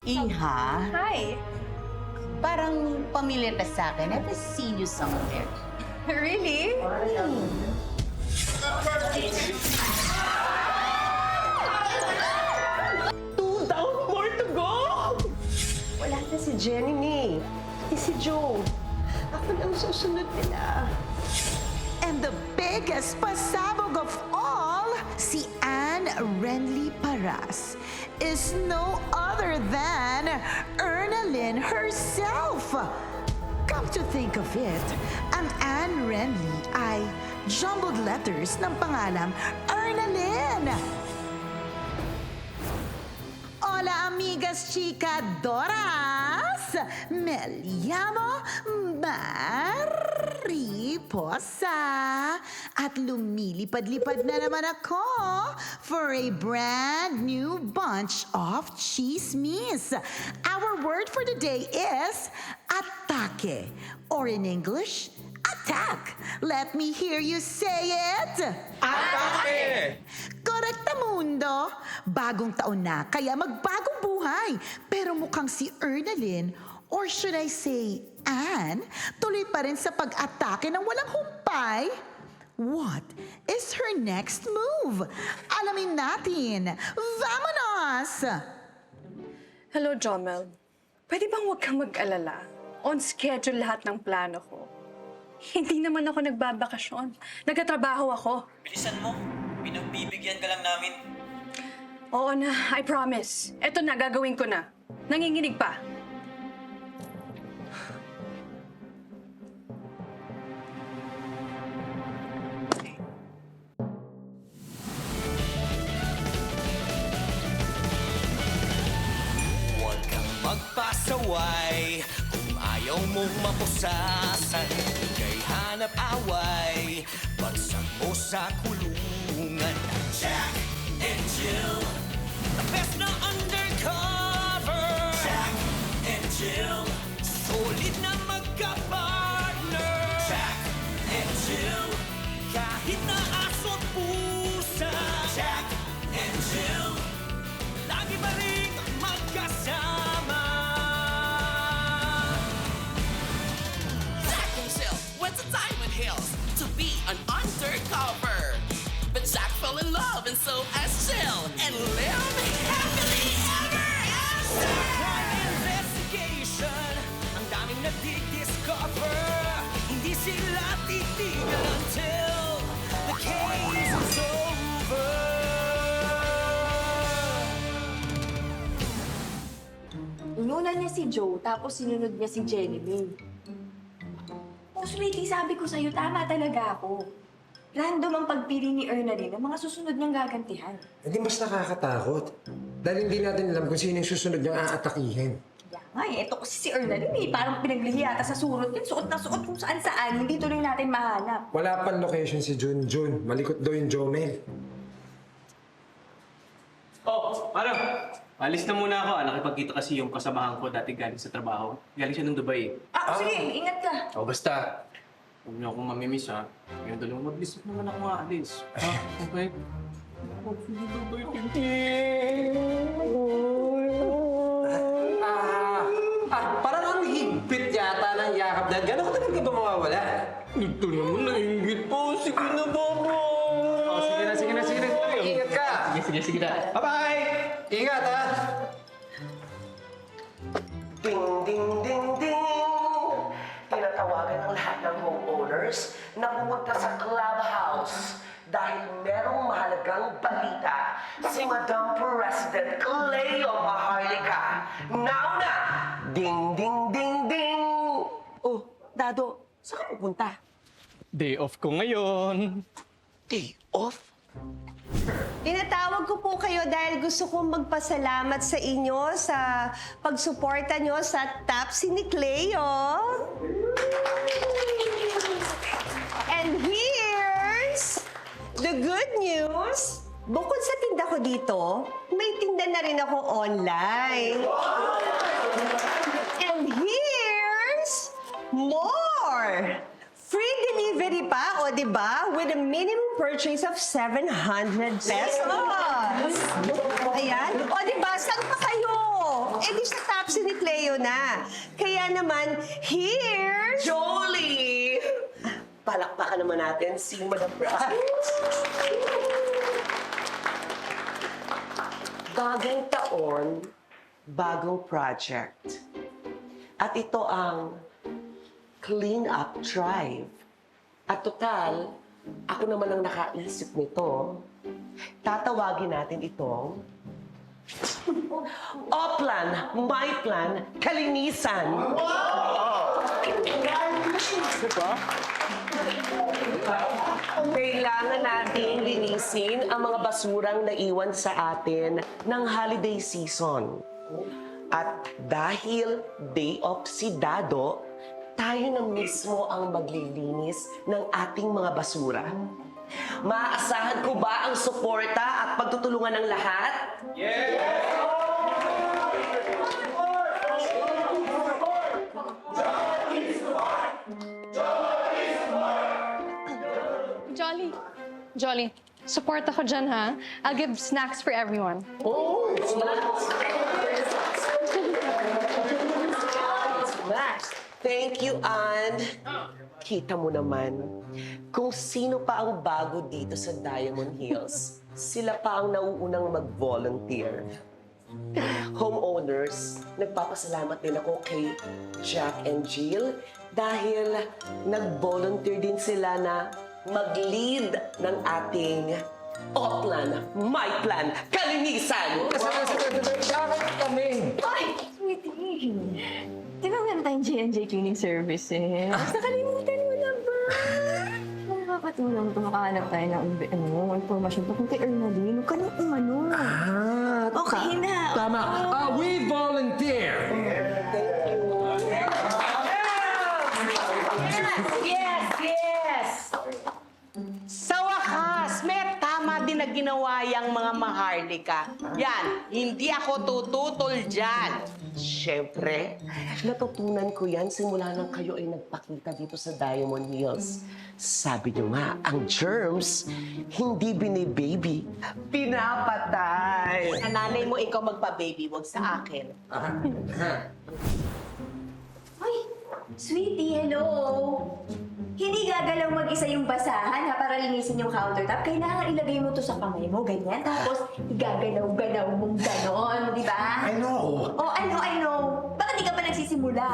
Iha, Hi. parang pamilya ka sa akin. I've seen you somewhere. Really? More to go! Wala na si Jenny ni. Pati si Joe. Ako na ang susunod nila. And the biggest pasabog of all, si Anne Renly Paras, is no other than Ernalyn herself. Come to think of it, ang Anne Renly ay jumbled letters ng pangalang Ernalyn. Hola, amigas chicadoras! Me llamo Mariposa at lumilipad-lipad na naman ako for a brand new bunch of chismis. Our word for the day is atake, or in English, attack. Let me hear you say it. Atake! Korekta mundo! Bagong taon na, kaya magbagong buhay. Pero mukhang si Ernalyn, or should I say, Anne, tuloy pa rin sa pag-atake ng walang humpay. What is her next move? Alamin natin. Vamonos! Hello, Jomel. Pwede bang huwag kang mag-alala? On schedule lahat ng plano ko. Hindi naman ako nagbabakasyon. Nagtatrabaho ako. Bilisan mo. Pinagbibigyan ka lang namin. Oo na, I promise. Eto na, gagawin ko na. Nanginginig pa. Huwag kang magpasaway. Kung ayaw mong mapusasan, ika'y hanap away. Bagsak mo sa kulungan. Jack and Jill, the best na undercover. Jack and Jill, solid na magka-partner. Jack and Jill, kahit na aso't pusa. Jack and Jill, lagi pa rin magkasama. Jack himself went to Diamond Hills to be an undercover. But Jack fell in love and so as Jill and lived happily ever after. Crime investigation, ang daming nadi-discover. Hindi sila titigil until the case is over. Inuna niya si Joe, tapos sinunod niya si Jenny May. Oh, sweetie, sabi ko sa'yo, tama talaga ako. Random ang pagpili ni Ernalyn ng mga susunod niyang gagantihan. Hindi mas nakakatakot. Dahil hindi natin alam kung sino yung susunod niyang aatakihin. Kaya nga eh, ito kasi si Ernalyn eh, parang pinaglihi yata sa surot yun. Suot na suot kung saan-saan, hindi tuloy natin mahanap. Wala pang location si Junjun. Malikot daw yung Jomel. Oh, parang, alis na muna ako. Nakipagkita kasi yung kasamahan ko dati galing sa trabaho. Galing siya ng Dubai. Sige, ingat ka. O basta, huwag niyo akong mamimiss ha. Ngayon dalawang mag-list naman ako maalis. Ha? Okay? Parang ang higpit yata ng yakap dahil gano'n ko talaga ba mawawala? Ito naman, nainggit po. Sige na, Bobo. Oh, sige na. Ingat ka! Sige na. Bye-bye! Ingat, ha? Ding, ding, ding, ding! Tinatawagan ng lahat ng homeowners na pumunta sa clubhouse dahil merong mahalagang balita si Madam President Cleo Maharlika. Now na! Ding, ding, ding, ding! Oh, Dado, saan ka pupunta? Day off ko ngayon. Day off? Tinatawag ko po kayo dahil gusto kong magpasalamat sa inyo sa pagsuporta nyo sa Tapsi ni Cleo. And here's the good news. Bukod sa tinda ko dito, may tinda na rin ako online. And here's more! Free delivery pa, o di ba? With a minimum purchase of 700 pesos. Ayan. O di ba? Saan pa kayo? Eh di sa Tapsi ni Cleo na. Kaya naman, here... Jolie! Palakpakan naman natin si Madam Bra. Bagong taon, bagong project. At ito ang Clean Up Drive. At total, ako naman ang nakaisip nito. Tatawagin natin itong O-Plan, My Plan, Kalinisan. Kailangan nating linisin ang mga basurang naiwan sa atin ng holiday season. At dahil day off si Dado, tayo na mismo ang maglilinis ng ating mga basura. Maaasahan ko ba ang suporta at pagtutulungan ng lahat? Jolly, support ako dyan, ha? I'll give snacks for everyone. Thank you, Ann. Kita mo naman, kung sino pa ang bago dito sa Diamond Hills, sila pa ang nauunang mag-volunteer. Homeowners, nagpapasalamat din ako kay Jack and Jill dahil nag-volunteer din sila na mag-lead ng ating O-Plan, My Plan, Kalinisan! Bakit kami? Ay, sweetie. Di ba meron tayong J&J cleaning services? Nakalimutan mo na ba? Nakakatulong ito. Makahanap tayo ng informasyon tungkol kay Ernalyn. Huwag ka nang umano. Okay na. Tama. We volunteer. Yes! Sa wakas, may tama din na ginawa yung mga maharlika. Yan, hindi ako tututol dyan. Siyempre, natutunan ko yan simula nang kayo ay nagpakita dito sa Diamond Hills. Sabi niyo nga, ang germs, hindi binibaby, pinapatay. Sa nanay mo, ikaw magpa-baby, wag sa akin. Ay, sweetie, hello. Hindi gagalaw mag-isa yung basahan ha, para linisin yung countertop. Kailangan ilagay mo to sa kamay mo, ganyan. Tapos, igagalaw-galaw mong ganon, di ba? I know. Oh, I know. Bakit di ka pa nagsisimula?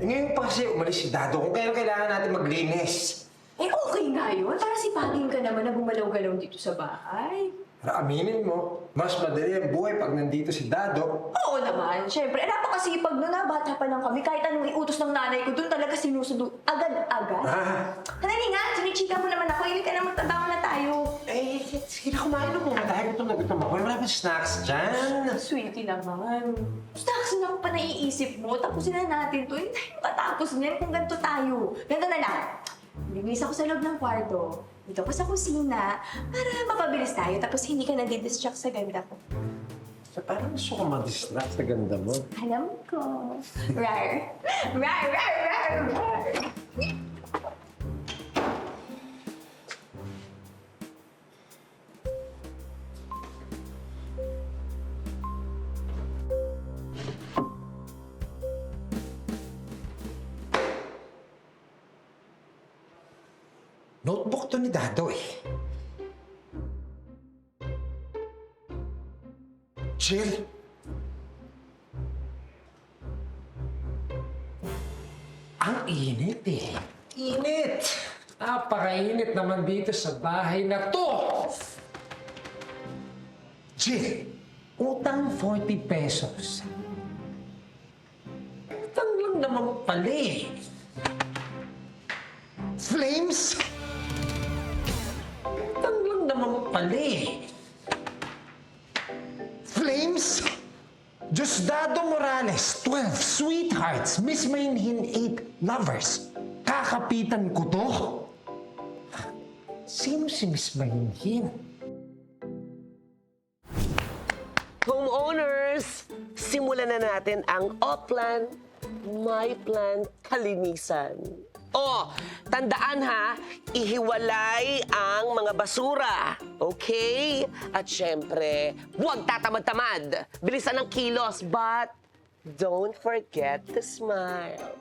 Ngayon pa kasi umalis si Dado kung kailan kailangan natin maglinis. Eh, okay nga yun. Para sipagin ka naman na gumalaw-galaw dito sa bahay. Para aminin mo, mas madali ang buhay pag nandito si Dado. Oo naman. Siyempre, napakasipag nun na. Bata pa lang kami. Kahit anong iutos ng nanay ko, doon talaga sinusunod. Agad-agad. Dali nga, sinichika mo naman ako. Hindi ka na magtrabaho na tayo. Eh, sige na kumain mo. Dahil gutom na gutom ako. Wala ba snacks dyan? Sweetie naman. Snacks na ako pa naiisip mo. Tapusin na natin to. Hindi tayo matapos niyan kung ganito tayo. Ganito na lang. Linis ako sa loob ng kwarto. Dito pa sa kusina para mapabilis tayo. Tapos hindi ka nadidistract sa ganda ko. Parang gusto ko ma-distract sa ganda mo. Alam ko. Rar. Rar, rar, rar, rar. Notebook to ni Dado eh. Jill. Ang init eh. Init! Napakainit naman dito sa bahay na to! Jill, utang 40 pesos. Utang lang naman pala eh. Flames? Utang lang naman pala eh. Flames? Diosdado Morales, 12 sweethearts. Miss Mainhin, 8 lovers. Kakapitan ko to. Sino si Miss Mainhin? Homeowners, simulan na natin ang O-Plan, My Plan, Kalinisan. Oh, tandaan ha, ihiwalay ang mga basura. Okay? At syempre, huwag tatamad-tamad. Bilisan ng kilos, but don't forget to smile.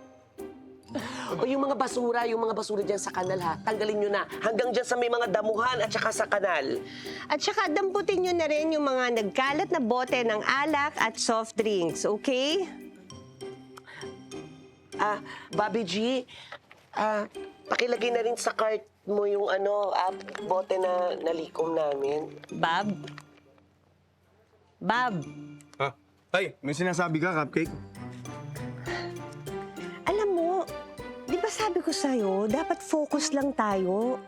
O yung mga basura dyan sa kanal ha, tanggalin nyo na. Hanggang dyan sa may mga damuhan at saka sa kanal. At saka damputin nyo na rin yung mga nagkalat na bote ng alak at soft drinks, okay? Bobby G, pakilagay na rin sa cart mo yung bote na nalikom namin. Bob? Bob, Ha? Ay, may sinasabi ka, Cupcake? alam mo, di ba sabi ko sa'yo, dapat focus lang tayo.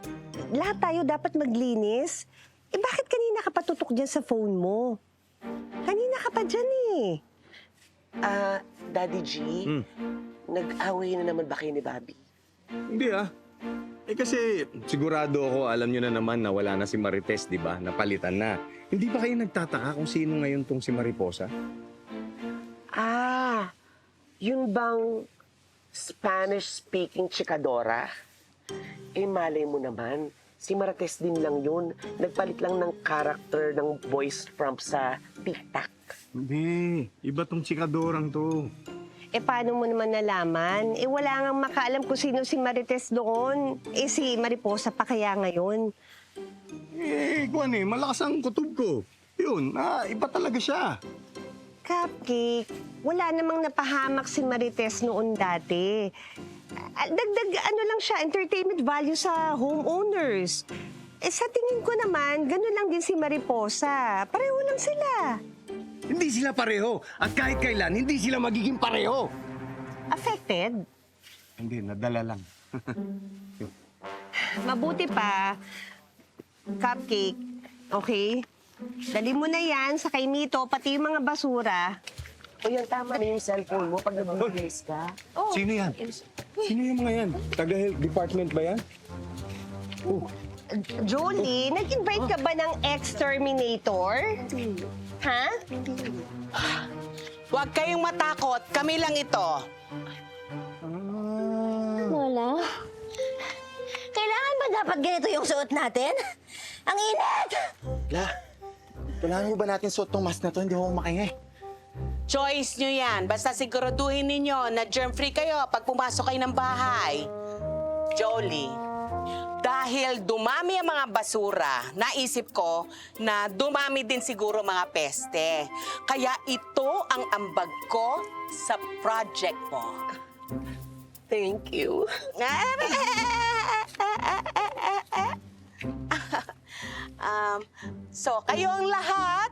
Lahat tayo dapat maglinis. Eh bakit kanina ka patutok dyan sa phone mo? Kanina ka pa dyan eh. Daddy G, nag-away na naman ba kayo ni Bobby? Hindi Eh kasi sigurado ako, alam nyo na naman na wala na si Marites, di ba? Napalitan na. Hindi ba kayo nagtataka kung sino ngayon tong si Mariposa? Yun bang Spanish-speaking chikadora? Eh, malay mo naman, si Marites din lang yun. Nagpalit lang ng character ng voice prompt sa TikTok. Hindi, iba tong chikadorang to. Eh, paano mo naman nalaman? Eh, wala nga makaalam kung sino si Marites doon. Eh, si Mariposa pa kaya ngayon. Kung malakas ang kutob ko. Yun, iba talaga siya. Cupcake, wala namang napahamak si Marites noon dati. Dagdag lang siya, entertainment value sa homeowners. Eh, sa tingin ko naman, gano'n lang din si Mariposa. Pareho lang sila. Hindi sila pareho. At kahit kailan, hindi sila magiging pareho. Affected? Hindi, nadala lang. Mabuti pa, Cupcake, okay? Dali mo na yan sa kay Mito, pati yung mga basura. O yan, tama na yung cellphone mo pag nag-release ka. Sino yan? Sino yung mga yan? Taga-health department ba yan? Jolie, nag-invite ka ba ng exterminator? Ha? Huwag kayong matakot, kami lang ito. Wala. Kailangan ba dapat ganito yung suot natin? Ang init! Kailangan mo ba natin suot tong mask na to? Hindi ako makahinga. Choice nyo yan. Basta siguraduhin ninyo na germ-free kayo pag pumasok kayo ng bahay. Jolie, dahil dumami ang mga basura, naisip ko na dumami din siguro mga peste. Kaya ito ang ambag ko sa project mo. Thank you. So, kayong lahat,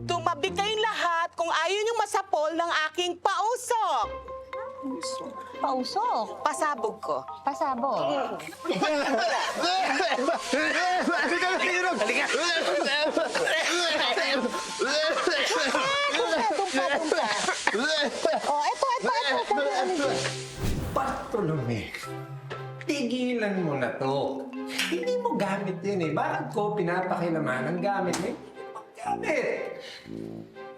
tumabi kayong lahat kung ayaw niyong masapol ng aking pausok. Pausok. Pasabog ko. Pasabog. Bartolome, tigilan mo na to. Hindi mo gamit yun eh. Bakit ko pinapakilaman ang gamit mo? Hindi mo gamit.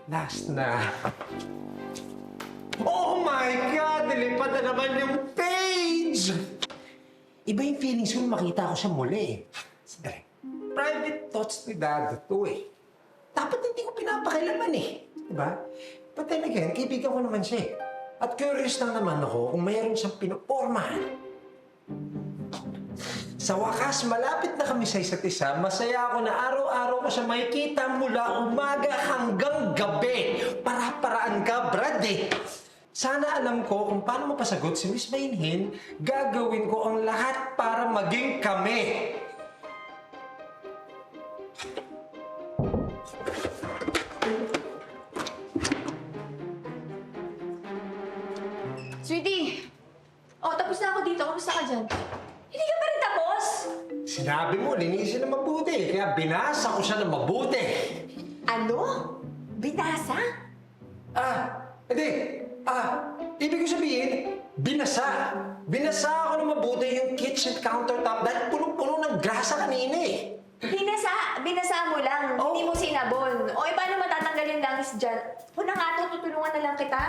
Last na. Oh my God! Nilipad na naman yung page! Iba yung feelings ko makita ko siya muli eh. Sandali. Private thoughts ni Dad to eh. Dapat hindi ko pinapakilaman eh. Diba? But then again, kaibigan ko naman siya eh. At curious lang naman ako kung mayroon siyang pinupormahan. Sa wakas, malapit na kami sa isa't isa. Masaya ako na araw-araw ko siya makikita mula umaga hanggang gabi. Para-paraan ka, Brad eh. Sana alam ko kung paano mapasagot si Miss Mainhin, gagawin ko ang lahat para maging kami. Sweetie! Oh, tapos na ako dito. Kamusta ka dyan? Hindi ka pa rin tapos? Sinabi mo, linisin na mabuti. Kaya binasa ko siya na mabuti. Ano? Binasa? Hindi. Ibig ko sabihin, binasa. Binasa ako na mabuti yung kitchen countertop dahil punong-puno ng grasa kanina eh. Binasa mo lang. Oh. Hindi mo sinabon. O, paano matatanggal yung langis dyan? O na nga to, tutulungan na lang kita.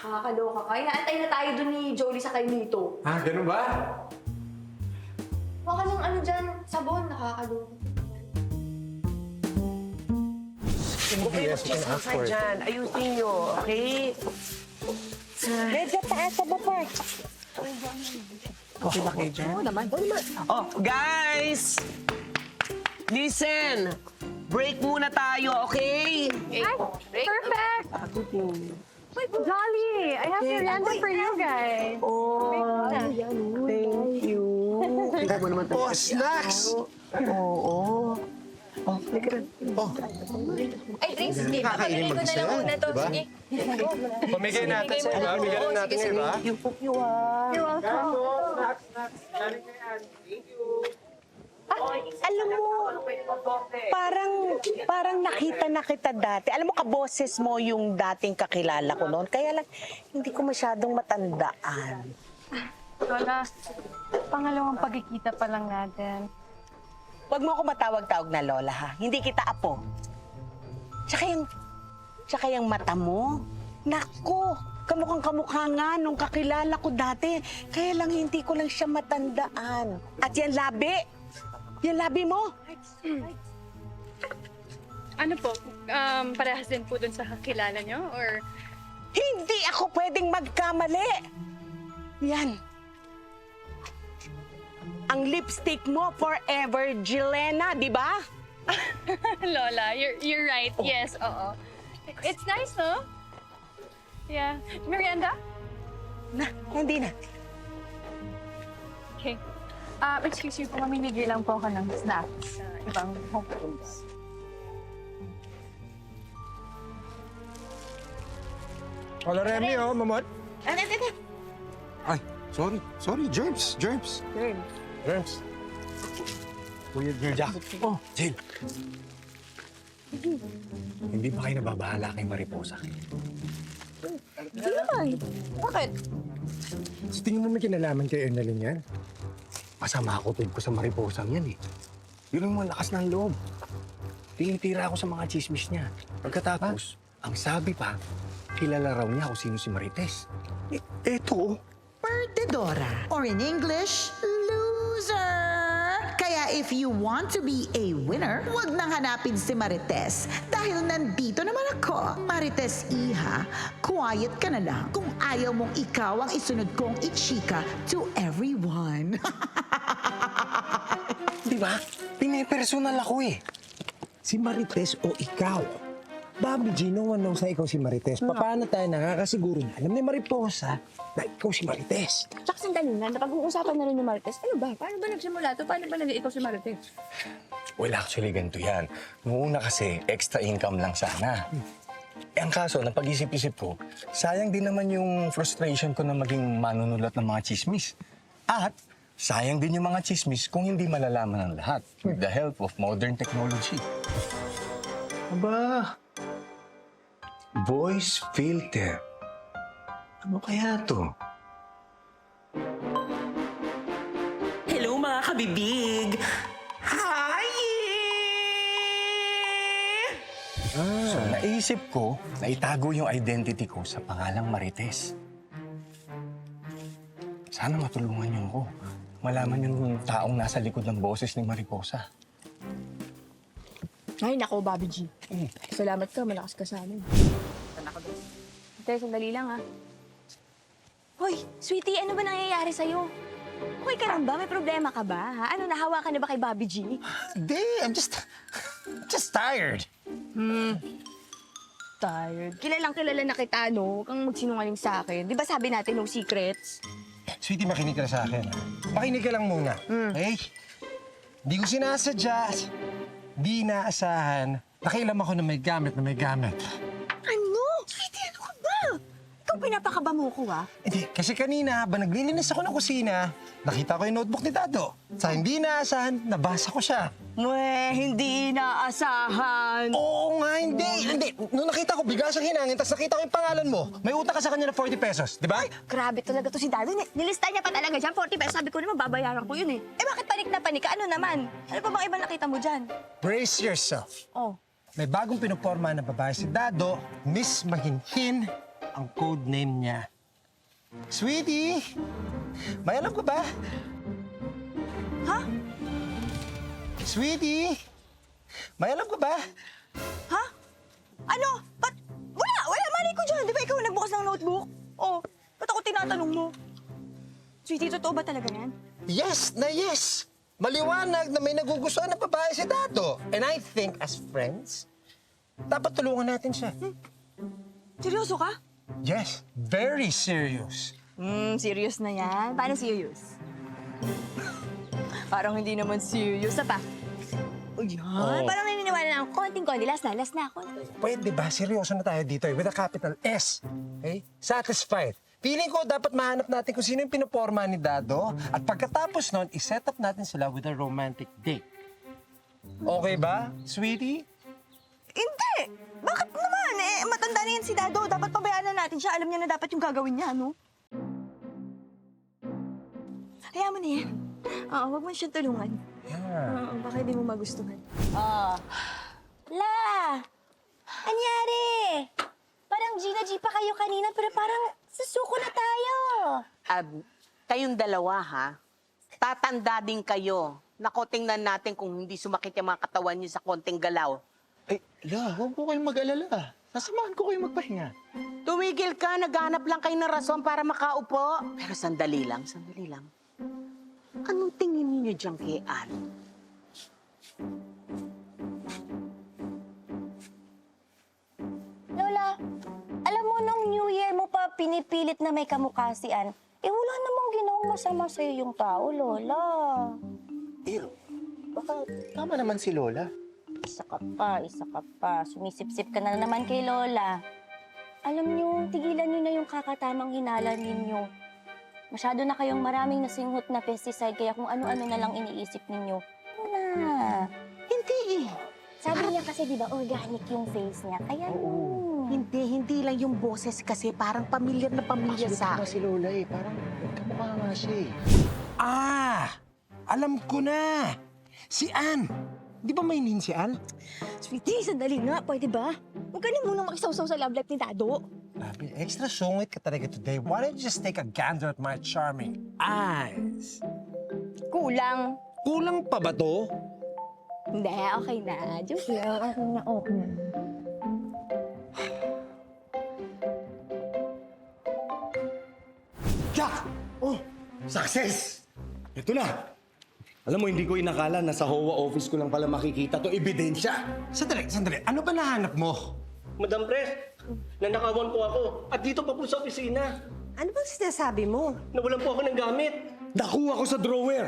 Nakakaloka ka. Inaantay na tayo dun ni Jolie sa kay Mito. Ganun ba? Kuha ka ng ano dyan, sabon, nakakalungkot. Okay, mag-chismis kayo dyan. Ayusin nyo, okay? Medyo taas sa baba. Okay ba kayo dyan? Oo naman. Oh, guys! Listen! Break muna tayo, okay? Perfect! Jolly! I have your random for you guys. Oh, thank you. Oh, snacks! Oo. Oh, Ay, drinks, sige. Kakainin Papatuloy ko na mag-isa lang yan, muna to. diba? Sige. Pamigay natin sa iba. Bigyan lang natin sa iba. You're welcome. Alam mo, parang nakita na kita dati. Alam mo, kaboses mo yung dating kakilala ko noon. Kaya lang, hindi ko masyadong matandaan. Lola, pangalawang pagkikita pa lang natin. Huwag mo ako matawag-tawag na lola, ha? Hindi kita apo. Tsaka yung mata mo. Naku, kamukhang-kamukha nga nung kakilala ko dati. Kaya lang hindi ko lang siya matandaan. At yan labi mo. Ano po? Parehas din po dun sa kakilala nyo? Or Hindi ako pwedeng magkamali. Yan. Ang lipstick mo forever, Jelena, di ba? Lola, you're right. Yes, oo. It's nice, no? Yeah. Merienda? Hindi na. Okay. Excuse me po, mamimigay lang po ako ng snacks sa ibang home foods. Hola, Remy, oh, mamot. Ano? Ay, sorry, germs. Germs. Kuya Jack. Oh, Jill. Hindi ba kayo nababahala kay Mariposa? Bakit? Sa tingin mo may kinalaman kay Ernaline yan? Masama ako ko sa Mariposang yan eh. Yun yung malakas ng loob. Tinitira ako sa mga chismis niya. Pagkatapos, ang sabi pa, kilala raw niya kung sino si Marites. Eto, Perdedora. Or in English, loser. Kaya if you want to be a winner, huwag nang hanapin si Marites. Dahil nandito naman ako. Marites Iha, quiet ka na lang kung ayaw mong ikaw ang isunod kong ichika to everyone. di ba? Pinipersonal ako eh. Si Marites o ikaw? Bobby G, no one knows na ikaw si Marites. Paano tayo nakakasiguro na alam ni Mariposa na ikaw si Marites? Tsaka sandali na, napag-uusapan na rin ni Marites. Ano ba? Paano ba nagsimula to? Paano ba naging ikaw si Marites? Well, actually, ganito yan. Noong una kasi, extra income lang sana. Eh, ang kaso, napag-isip-isip ko, sayang din naman yung frustration ko na maging manunulat ng mga chismis. At sayang din yung mga chismis kung hindi malalaman ng lahat with the help of modern technology. Aba, voice filter. Ano kaya to? Hello mga kabibig! Hi! So, naisip ko na itago yung identity ko sa pangalang Marites. Sana matulungan niyo ko. Malaman yung taong nasa likod ng boses ni Mariposa. Ay, nako, Bobby G. Salamat ka, malakas ka sa amin. Ate, sandali lang, ha. Hoy, sweetie, ano ba nangyayari sa'yo? Okay ka lang ba? May problema ka ba, ha? Ano, nahawa ka na ba kay Bobby G? Hindi, I'm just tired. Tired. Kilala na kita, no? Huwag kang magsinungaling sa akin. Di ba sabi natin, no secrets? Sweetie, makinig ka na sa akin. Makinig ka lang muna. Okay? Hindi ko sinasadya. Di inaasahan. Nakialam ako na may gamit. Ano? Sweetie, ano ka ba? Ikaw pinapakaba mo ko, ha? Hindi, kasi kanina, habang naglilinis ako ng kusina, nakita ko yung notebook ni Dado. Sa hindi inaasahan, nabasa ko siya. Hindi inaasahan. Oo nga, hindi. Nung nakita ko, bigla siyang hinangin, tapos nakita ko yung pangalan mo. May utang ka sa kanya na 40 pesos, di ba? Grabe talaga to si Dado. Nilista niya pa talaga dyan. 40 pesos. Sabi ko naman, babayaran ko yun, eh. Eh, bakit panik na panik ka? Ano naman? Ano pa bang iba nakita mo dyan? Brace yourself. Oh. May bagong pinuporma na babae si Dado, Miss Mahinhin, ang code name niya. Sweetie, may alam ko ba? Ha? Sweetie, may alam ka ba? Ha? Ano? Ba't? Wala malay ko dyan. Di ba ikaw ang nagbukas ng notebook? Oh, ba't ako tinatanong mo? Sweetie, totoo ba talaga yan? Yes na yes. Maliwanag na may nagugustuhan na babae si Dado. And I think as friends, dapat tulungan natin siya. Seryoso ka? Yes, very serious. Serious na yan. Paano serious? Parang hindi naman serious. Sa pa? O yan. Parang naniniwala na ako. Konting-konti. Last na ako. Pwede ba? Seryoso na tayo dito with a capital S. Okay? Satisfied. Feeling ko dapat mahanap natin kung sino yung pinoporma ni Dado at pagkatapos nun, iset up natin sila with a romantic date. Okay ba, sweetie? Hindi! Bakit naman? Matanda na yan si Dado. Dapat pabayaan na natin siya. Alam niya na dapat yung gagawin niya, no? Hayaan mo na yan. Oo, huwag mo siyang tulungan. Yeah. Oo, baka hindi mo magustuhan. La! Anyari? Parang Gina G pa kayo kanina, pero parang susuko na tayo. Kayong dalawa, ha? Tatanda din kayo. Nako, tingnan natin kung hindi sumakit yung mga katawan niyo sa konting galaw. Ay, La, huwag po kayong mag-alala. Sasamahan ko kayong magpahinga. Tumigil ka, naghanap lang kayo ng rason para makaupo. Pero sandali lang. Anong tingin niyo dyan kay Ann? Lola, alam mo nung New Year mo pa pinipilit na may kamukha si Ann, wala namang ginawang masama sa'yo yung tao, Lola. Baka tama naman si Lola. Isa ka pa. Sumisip-sip ka na naman kay Lola. Alam niyo, tigilan niyo na yung kakatamang hinala ninyo. Masyado na kayong maraming nasinghot na pesticide, kaya kung ano-ano na lang iniisip ninyo. Wala. Hindi. Sabi niya kasi, di ba, organic yung face niya. Kaya Hindi lang yung boses kasi parang pamilyar na pamilya sa akin. Si Lola parang kamukha nga siya Alam ko na. Si Ann. Di ba may si Ann? Sweetie, sandali nga. Pwede ba? Huwag ka na munang makisawsaw sa love life ni Dado. Grabe, extra sungit ka talaga today. Why don't you just take a gander at my charming eyes? Kulang. Kulang pa ba to? Hindi, okay na. Joke lang. Okay na. Jack! Oh, success! Ito na. Alam mo, hindi ko inakala na sa HOA office ko lang pala makikita to ebidensya. Sandali. Ano ba nahanap mo? Madam Pres, nanakawan po ako. At dito pa po sa opisina. Ano bang sinasabi mo? Nawalan po ako ng gamit. Nakuha ko sa drawer.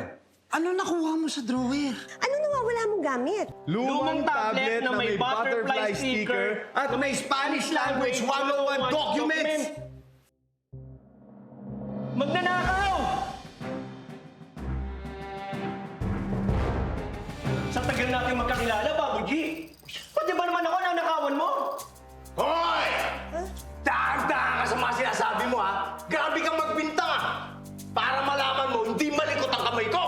Ano nakuha mo sa drawer? Ano nawawala mong gamit? Lumang tablet na may butterfly sticker at may Spanish language 101 documents. Magnanakaw! Sa tagal natin magkakilala, Babu G. Pwede ba naman ako nanakawan mo? Hoy! Dahan-dahan ka sa mga sinasabi mo, ha? Grabe kang magbintang, ha? Para malaman mo, hindi malikot ang kamay ko!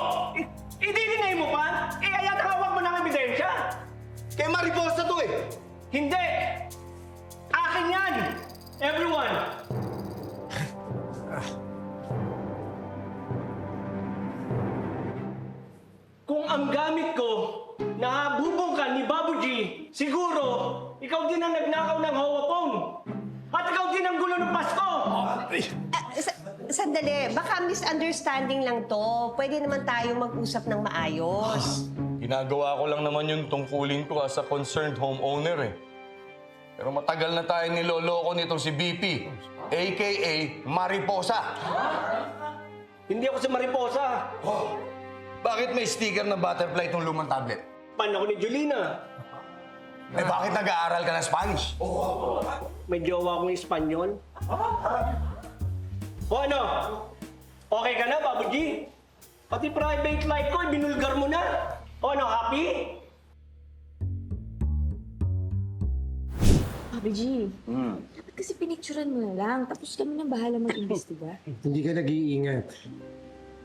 Ididinay mo pa? Ayaw hawak mo ng ebidensya? Kay Mariposa to, eh! Hindi! Akin yan! Everyone! Kung ang gamit ko nabubungkan ni Babu G, siguro ikaw din ang nagnakaw ng HOA phone. At ikaw din ang gulo ng Pasko! Sandali, baka misunderstanding lang to. Pwede naman tayo mag-usap ng maayos. Ginagawa ko lang naman yung tungkulin ko as a concerned homeowner, eh. Pero matagal na tayo niloloko nitong si BP, a.k.a. Mariposa. Hindi ako si Mariposa. Bakit may sticker na butterfly itong lumang tablet? Pan ako ni Julina. Eh bakit nag-aaral ka ng Spanish? May jowa akong Espanyol. O ano? Okay ka na, Babu G? Pati private life ko, binulgar mo na. O ano, happy? Babu G, dapat kasi pinicturean mo na lang. Tapos kami nang bahala mag-imbestiga. Hindi ka nag-iingat.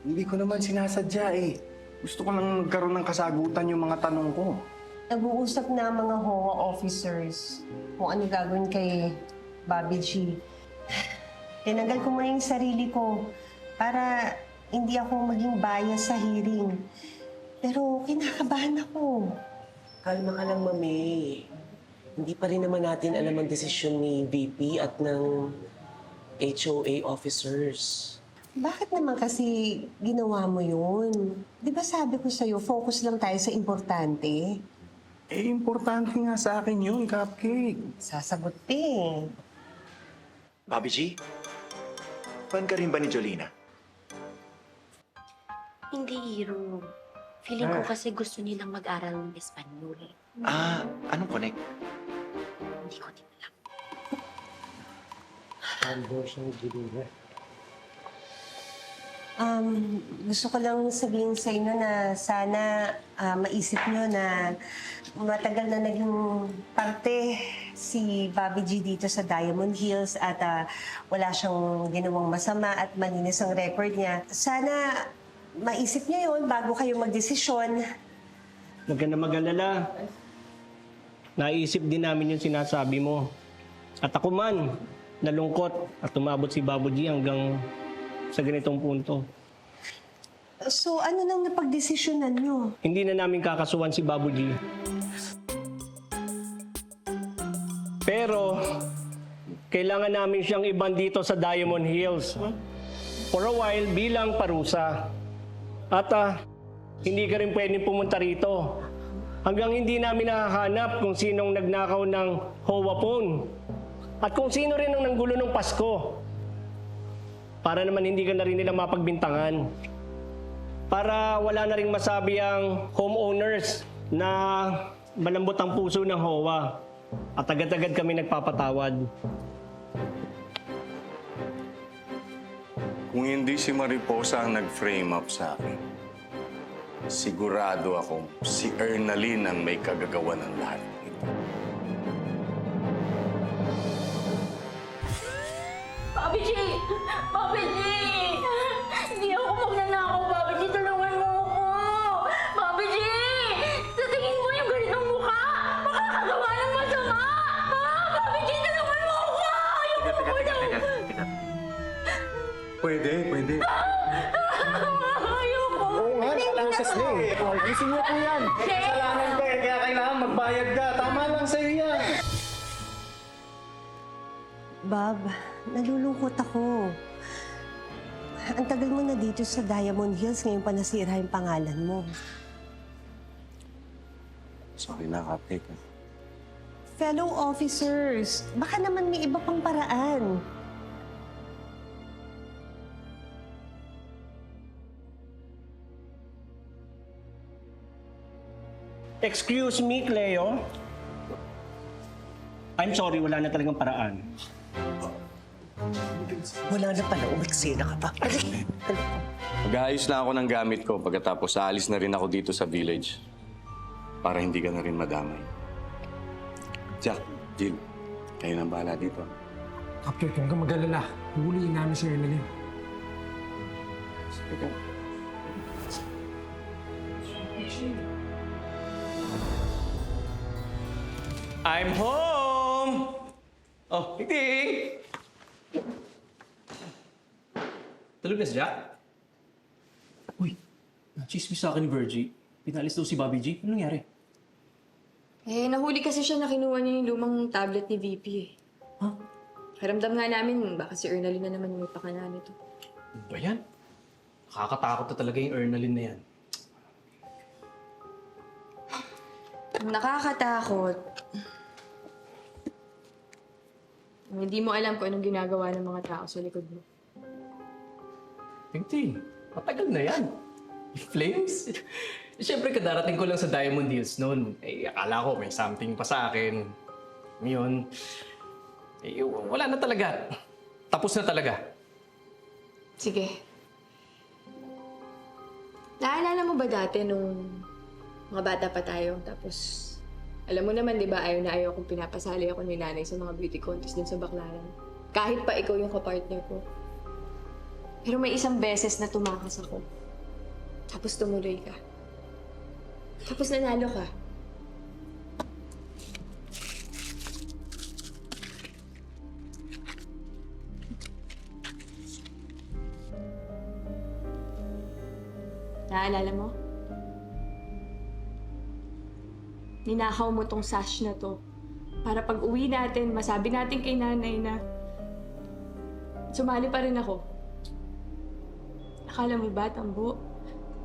Hindi ko naman sinasadya, eh. Gusto ko lang magkaroon ng kasagutan yung mga tanong ko. Nag-uusap na ang mga HOA officers kung ano gagawin kay Bobby G. Tinanggal ko muna yung sarili ko para hindi ako maging bias sa hearing. Pero kinakabahan ako. Kalma ka lang, Mami. Hindi pa rin naman natin alam ang desisyon ni VP at ng HOA officers. Bakit naman kasi ginawa mo yun? Di ba sabi ko sa'yo, focus lang tayo sa importante? Eh, importante nga sa akin yun, Cupcake. Sasagot eh. Bobby G, fan ka rin ba ni Jolina? Hindi, Hiro. Feeling ko kasi gusto nilang mag-aral ng Espanyol. Ah, anong connect? Hindi ko din alam. Gusto ko lang sabihin sa inyo na sana maisip nyo na matagal na naging parte si Bobby G dito sa Diamond Hills at wala siyang ginawang masama at malinis ang record niya. Sana maisip niyo yun bago kayo magdesisyon. Huwag ka na mag-alala. Naisip din namin yung sinasabi mo. At ako man, nalungkot at umabot si Babu G hanggang sa ganitong punto. So ano nang napagdesisyonan nyo? Hindi na namin kakasuhan si Babu G. Pero, kailangan namin siyang iban dito sa Diamond Hills. For a while bilang parusa. At hindi ka rin pwedeng pumunta rito. Hanggang hindi namin nahahanap kung sinong nagnakaw ng HOA phone. At kung sino rin ang nanggulo ng Pasko. Para naman hindi ka na rin nila mapagbintangan. Para wala na rin masabi ang homeowners na malambot ang puso ng HOA. At agad-agad kami nagpapatawad. Kung hindi si Mariposa ang nag-frame up sa akin, sigurado akong si Ernalyn ang may kagagawa ng lahat nito. Bobby G! Bobby G! Hindi ako magnanakaw, Bobby G. Tulungan mo ako! Bobby G! Sa tingin mo yung ganitong mukha, makakagawa ng masama! Bobby G, tulungan mo ako! Ayoko mo daw! Pwede. Ayoko! Oo nga, nakalasas na eh. Ayusin niyo po yan. Kasalanan ka, kaya kailangan magbayad ka. Tama lang sa'yo yan. Bob, nalulungkot ako. Ang tagal mo na dito sa Diamond Hills, ngayon pa nasira yung pangalan mo. Sorry na, Cupcake. Fellow officers, baka naman may iba pang paraan. Excuse me, Cleo. I'm sorry, wala na talagang paraan. Wala na pala, umiksena ka pa. Mag-aayos lang ako ng gamit ko pagkatapos aalis na rin ako dito sa village. Para hindi ka na rin madamay. Jack, Jill, kayo nang bahala dito. Kapit, huwag kang mag-alala. Huliin namin si Ernalyn. Sige. I'm home! Oh, Iting! Tulog na si Jack? Uy, chismis sa akin ni Virgie. Pinalis daw si Bobby G. Ano nangyari? Eh, nahuli kasi siya na kinuha niya yung lumang tablet ni VP eh. Huh? Karamdam nga namin, baka si Ernalyn na naman yung may pakana nito. Ano ba yan? Nakakatakot na talaga yung Ernalyn na yan. Nakakatakot. Hindi mo alam kung anong ginagawa ng mga tao sa likod mo. Ting, matagal na yan. Flames? Siyempre, kadarating ko lang sa Diamond Hills noon. Eh, akala ko may something pa sa akin. Ngayon, eh, wala na talaga. Tapos na talaga. Sige. Naalala mo ba dati nung mga bata pa tayo? Tapos, alam mo naman, di ba, ayaw na ayaw kung pinapasali ako ni nanay sa mga beauty contest din sa Baclaran. Kahit pa ikaw yung kapartner ko. Pero may isang beses na tumakas ako. Tapos tumuloy ka. Tapos nanalo ka. Naalala mo? ninakaw mo tong sash na to. Para pag uwi natin, masabi natin kay nanay na sumali pa rin ako. Akala mo ba, Tambo?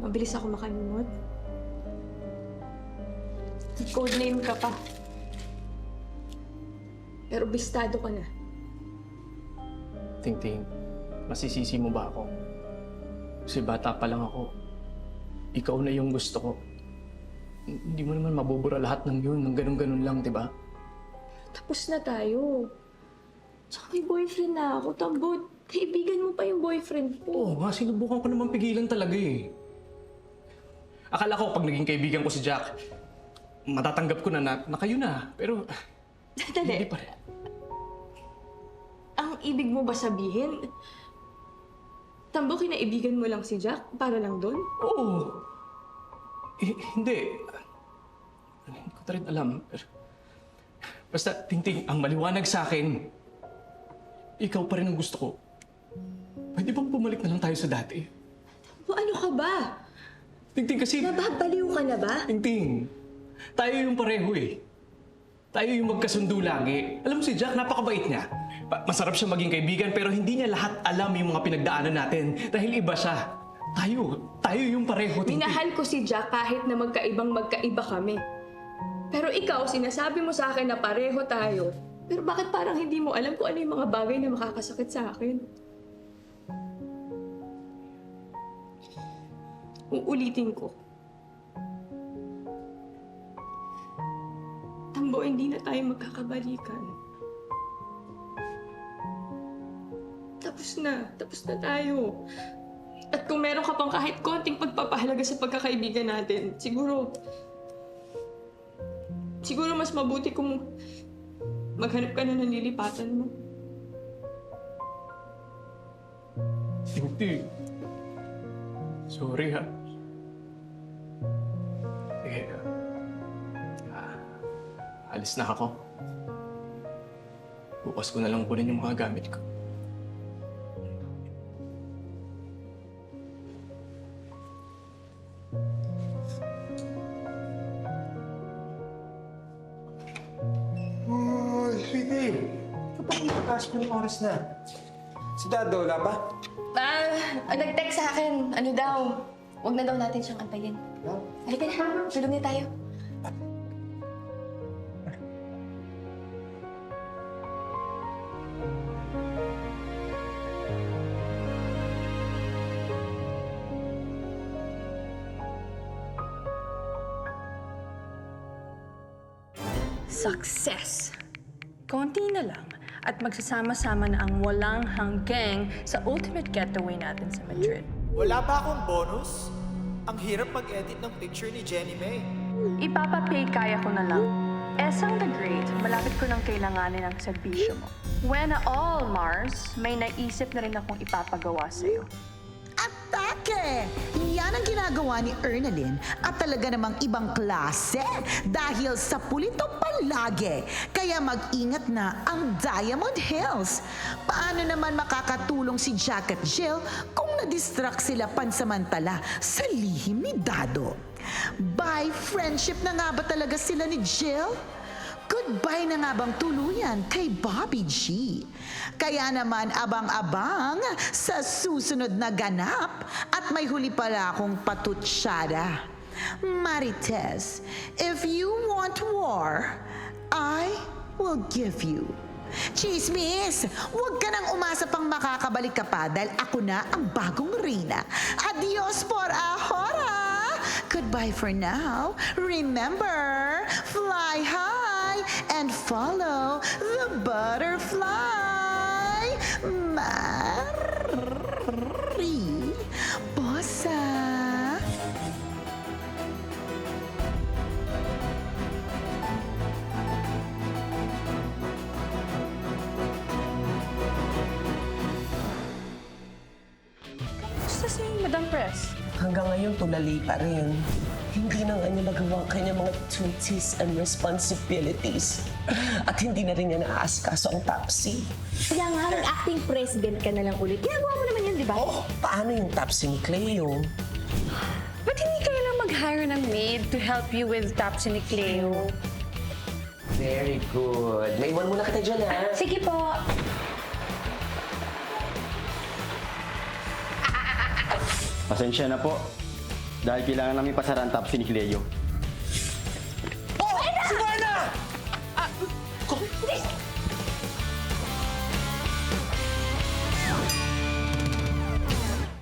Mabilis ako makalimot? Codename ka pa. Pero bistado ka na. Ting-ting, masisisi mo ba ako? Kasi bata pa lang ako. Ikaw na yung gusto ko. Hindi mo naman mabubura lahat ng yun, ng ganun-ganun lang, di ba? Tapos na tayo. Tsaka may boyfriend na ako, Tambo. Kaibigan mo pa yung boyfriend ko. Oo nga, sinubukan ko naman pigilan talaga eh. Akala ko pag naging kaibigan ko si Jack, matatanggap ko na kayo na. Pero hindi pa rin. Ang ibig mo ba sabihin, Tambo, kinaibigan mo lang si Jack para lang doon? Oo. Hindi. Hindi ko na rin alam. Basta, Ting-ting, ang maliwanag sa akin, ikaw pa rin ang gusto ko. Pwede bang bumalik na lang tayo sa dati? Ano ka ba? Ting-ting, kasi... Nababaliw ka na ba? Ting-ting, tayo yung pareho eh. Tayo yung magkasundo lagi. Alam mo si Jack, napakabait niya. Masarap siya maging kaibigan pero hindi niya lahat alam yung mga pinagdaanan natin dahil iba siya. Tayo yung pareho, Ting-ting. Minahal ko si Jack kahit na magkaiba kami. Pero ikaw, sinasabi mo sa akin na pareho tayo. Pero bakit parang hindi mo alam kung ano yung mga bagay na makakasakit sa akin? Uulitin ko. Tambo, hindi na tayo magkakabalikan. Tapos na tayo. At kung meron ka pang kahit konting pagpapahalaga sa pagkakaibigan natin, siguro mas mabuti kung maghanap ka na ng lilipatan mo. Ting-ting. Sorry ha. Sige. Alis na ako. Bukas ko na lang kunin yung mga gamit ko. Oh, sweetie. Kapag ipataas ko ng oras na. Si Dado, wala ba? Nag-text sa akin. Ano daw? Huwag na daw natin siyang antayin. Halika na. Tulog na tayo. Success! Konti na lang at magsasama-sama na ang walang hanggang sa ultimate getaway natin sa Madrid. Wala ba akong bonus? Ang hirap mag-edit ng picture ni Jenny May. Ipapapay kaya ko na lang. Esang the Great, malapit ko nang kailanganin ang serbisyo mo. When all, Mars, may naisip na rin akong ipapagawa sa'yo. Atake! Yan ang ginagawa ni Ernalyn at talaga namang ibang klase dahil sa pulito palagi. Kaya mag-ingat na ang Diamond Hills. Paano naman makakatulong si Jack at Jill kung na-distract sila pansamantala sa lihim ni Dado? By friendship na nga ba talaga sila ni Jill? Goodbye na nga bang tuluyan kay Bobby G? Kaya naman abang-abang sa susunod na ganap at may huli pala akong patutsyada. Marites, if you want war, I will give you. Chismis, huwag ka nang umasa pang makakabalik ka pa dahil ako na ang bagong reyna. Adios por ahora! Goodbye for now. Remember, fly high and follow the butterfly. Mariposa. Gusto si Madam Press? Hanggang ngayon, tulali pa rin. Hindi na nga niya magawa ang kanyang mga duties and responsibilities. At hindi na rin niya naaaskaso ang Topsy. Kaya nga, acting president ka na lang ulit. Ginagawa mo naman yun, di ba? Oh, paano yung Topsy ni Cleo? Ba't hindi kayo lang mag-hire ng maid to help you with Tapsi ni Cleo. Very good. Maiwan muna kita dyan, ha? Sige po. Pasensya na po. Dahil kailangan namin pasara ang Tapsi ni Cleo.